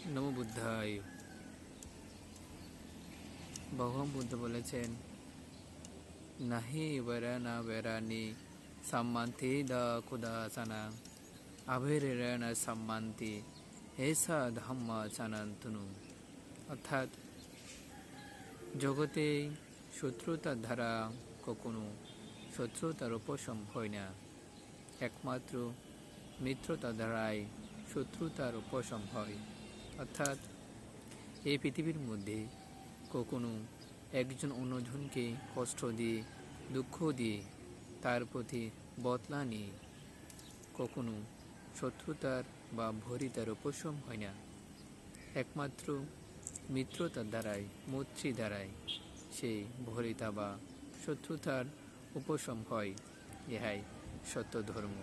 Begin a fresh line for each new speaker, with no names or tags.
নমো বুদ্ধায়। ভগবান বুদ্ধ বলেছেন, নাহি বরনা বরানি সম্মান্তি দা কুদাসানা আবিরেণ সম্মান্তি এসা ধম্ম সনাতনু। অর্থাৎ জগতে শত্রুতার দ্বারা কখনো শত্রুতার উপশম হয় না, একমাত্র মিত্রতা দ্বারাই শত্রুতার উপশম হয়। অর্থাৎ এই পৃথিবীর মধ্যে কখনো একজন অন্যজনকে কষ্ট দিয়ে, দুঃখ দিয়ে, তার প্রতি বদলা নিয়ে কখনো শত্রুতার বা ভরিতার উপশম হয় না, একমাত্র মিত্রতার দ্বারাই, মৈত্রী দ্বারাই সেই ভরিতা বা শত্রুতার উপশম হয়। ইহাই সত্য ধর্ম।